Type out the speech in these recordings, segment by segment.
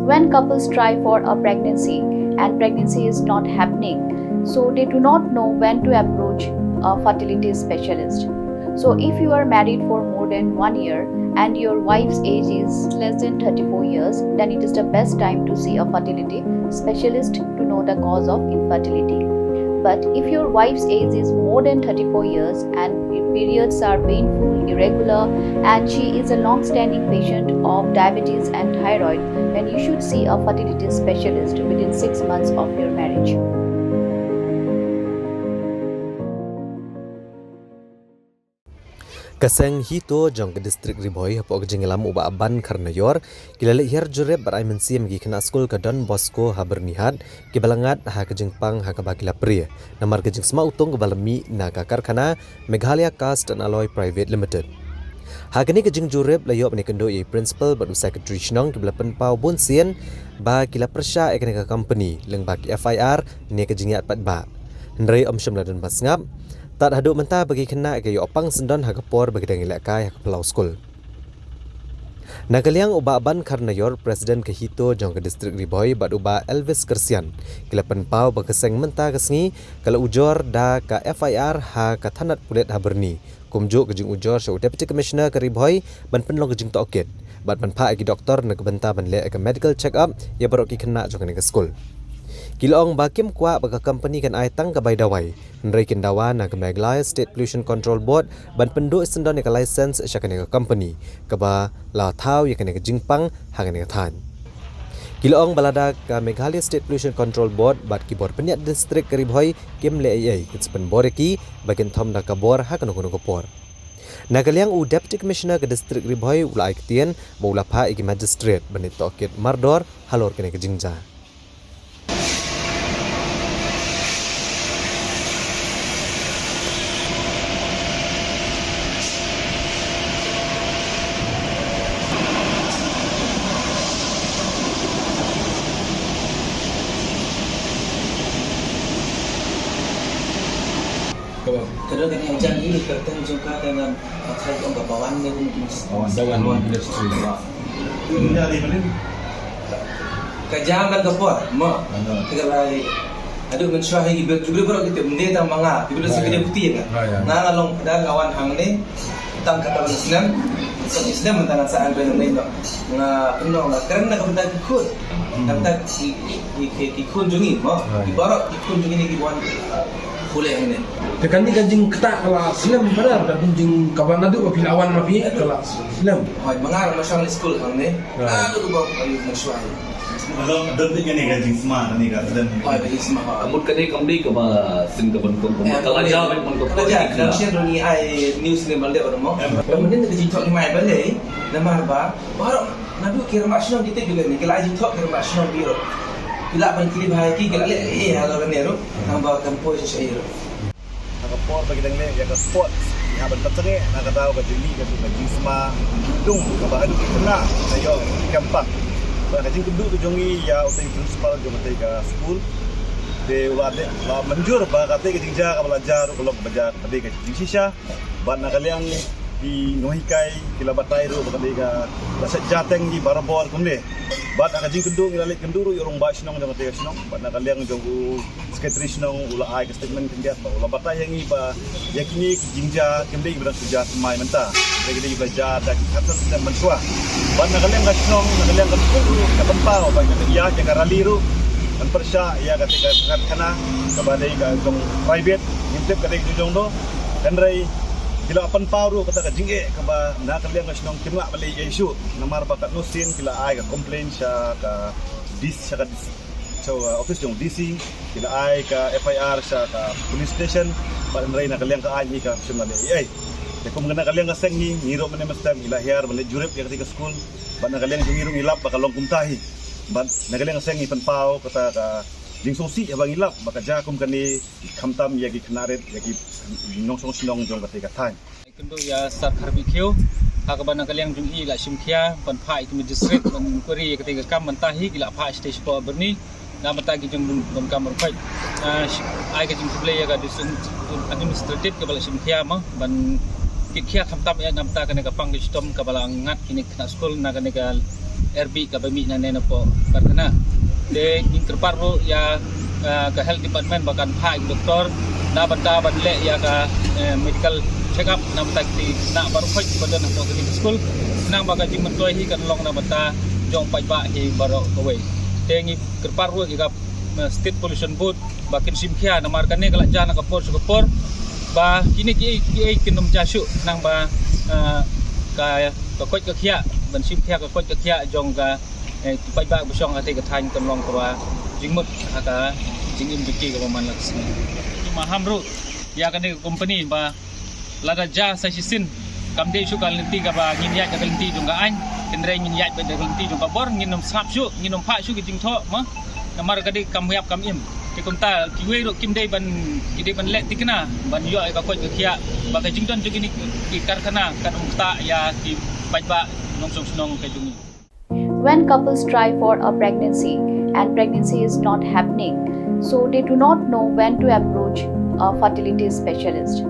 When couples try for a pregnancy and pregnancy is not happening, so they do not know when to approach a fertility specialist. So if you are married for more than 1 year and your wife's age is less than 34 years, then it is the best time to see a fertility specialist to know the cause of infertility. But if your wife's age is more than 34 years and periods are painful, irregular, and she is a long-standing patient of diabetes and thyroid, then you should see a fertility specialist within 6 months of your marriage. Kaseng hito jong ke distrik Riboy hapo kejenglam uba aban karena yor kilale hier jureb berai mensi megi kena skul ke Don Bosco ha bernihat ke balangat ha kejengpang ha kabakila pria namar kejeng sema utung ke balami na kakar kana Meghalaya Cast and Alloy Private Limited. Ha kini kejeng jureb layo bani kendo i principal badu secretary shnong ke belapen pau bonsien ba kila persya ekne company leng baki FIR ne kejengya pat ba. Ndrei om syamladan basngap tak haduk mentah bagi kena ke opang sendon hakapor bagi dangilak kai hakapelau skul. Nakaliang uba aban karena yor presiden ke hito jong ke distrik Riboy bad uba Elvis Kersian kilapan pau bakaseng mentah kesngi kalau ujor da ka FIR ha kathanat pulet ha berni kumjuk kejing ujor show deputy commissioner ke Riboy ban penlong kejing tokit bad ban pa agi doktor nak benta ban le ke medical check up ya barok ki kena jong ke skul. Kilong bakim kuat bagi company kan ai tang ke bai dawai. Nrei kendawa na ke Meghalaya State Pollution Control Board ban penduk sendon ke license syakane ke company ke ba la thau ya kene ke jingpang hangane ke than. Kilong balada ke Meghalaya State Pollution Control Board bat ki bor penyat distrik ke Riboy kim le ai kitspen boreki bagian thom da ke bor ha kono ke por. Nakaliang u deputy commissioner ke distrik Riboy ulai ketien ba ula pha iki magistrate banit tokit mardor halor kene ke jingja. Kadang kan hujan ini kertas juga dengan saya juga bawan dia Bawan industri. Ini dari mana? Kerja kan kapor, mak. Kita lagi. Aduh mencuah lagi juga baru kita mendeta manga. Kita sudah kerja putih kan. Nah kalau kadang kawan hang ni tang kata Islam, Islam tentang saan benar ni tak. Nah penuh lah. Kerana nak kita ikut, kita ikut jungi, mak. Ibarat ikut jungi ni kibuan. Boleh ni. Tekan ni kanjing ketak kalau Islam pada dah kunjing kawan ada pilawan mapi kalau Islam. Hai mengarah nasional school hang ni. Aduh bawa ayu mencuah. Kalau dentiknya ni gaji semua ni kan dan Hai bagi semua. Amut kini kembali ke sin ke bentuk kalau jauh memang ke kerja dan share ni ai news ni balik orang mau. Kemudian kita jitok ni mai balik nama apa? Baru nabi kira nasional kita juga ni kalau jitok kira nasional biro. Bila penkili bahagi kalau kalau ni ro tambah kampus saya ro. Kapor bagi dengle ya ke sport ya bentar senge nak tahu ke jeli ke gaji semua dung ke bahan kena ayo gampang. Gaji kedua tu jongi ya utai principal jong utai ke school de ulade la manjur ba kate ke jingja ka belajar kalau belajar tadi ke jingsisha ban nakaliang di nohikai kila batai ru bakali ka rasa jateng di barabor kumde bat ka jing kedung ilalik kenduru yorong ba sinong jong utai sinong ban nakaliang jong secretary sinong ula ai ke statement kendiat ba ula batai yang ba yakini jingja kumde ibran suja mai menta jadi belajar dak atas dan mentua ban nakaliang ka sinong nakaliang ka kenduru ka tempau ba ka iya jaga rali ru dan persya ia ketika kana kebadai ka jong private ngintip kadai jong do dan rai kila apan paru kata ka jingge ka ba na kaliang ka sinong kimla bali isu namar pakat nusin kila ai ka complain sa ka dis sa ka so office jong DC kila ai ka FIR sa ka police station ba rai na kaliang ka ai ni ka simla ai de kum gana kaliang ka sengi ngiro man mestam ila hiar bali jurep ya ketika school ba na kaliang ngiro ngilap ba kalong kumtahi ba na kaliang ka sengi panpau kata ka jing sosi abang ilap baka jakum kani khamtam yagi knaret yagi nongsong sinong jong ketika thai kendo ya sar barbecue hakabana kaliang jungi la simkhia pan pha itu district ban kori ketika kam mentahi gila pha stage po berni na matagi jong ban kamar phai ai ka jing play ya ga administrative ke bala simkhia ma ban kikhia khamtam ya namta kana ka pang system ka bala ngat kini kena school na kana ka RB ka bami na nena po karkana de ing terparu ya ke health department bahkan pak doktor na bata banle ya ka medical check up na bata ti na baru khoi badan po ke school na baga jing mentoi hi kan long na bata jong pai ba hi baru kawai te ngi terparu ya state pollution board bakin simkhia na markane kala jana ka por sukapor ba kini ki kinom jasu nang ba ka khoi ka khia ban simkhia ka khoi ka khia jong ka pai ba busong ate ka thain kam long ka jingmut ka jingim biki ka man laksi ma hamru ya kan company ba lada ja sa sisin kam de su kal linti ka ba ngin ya ka linti jong ka an kendre ngin ya ba de linti jong ka bor ngin nom slap su ngin nom pha su ki jing tho ma kamar ka de kam yap kam im ki kom ta ki we ro kim de ban ki de ban let tikna ban yo ka khoi ka khia ba ka jing ton jong ini ki karkhana kan ta ya ki pai ba nong song snong ka jung. When couples try for a pregnancy and pregnancy is not happening, so they do not know when to approach a fertility specialist.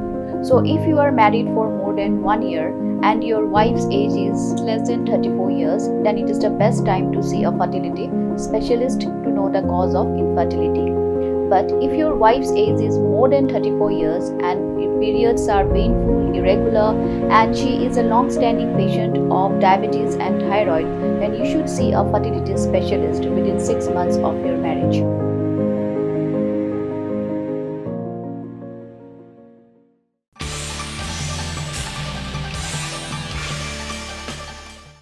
So if you are married for more than 1 year and your wife's age is less than 34 years, then it is the best time to see a fertility specialist to know the cause of infertility. But if your wife's age is more than 34 years and your periods are painful, irregular, and she is a long-standing patient of diabetes and thyroid, then you should see a fertility specialist within 6 months of your marriage.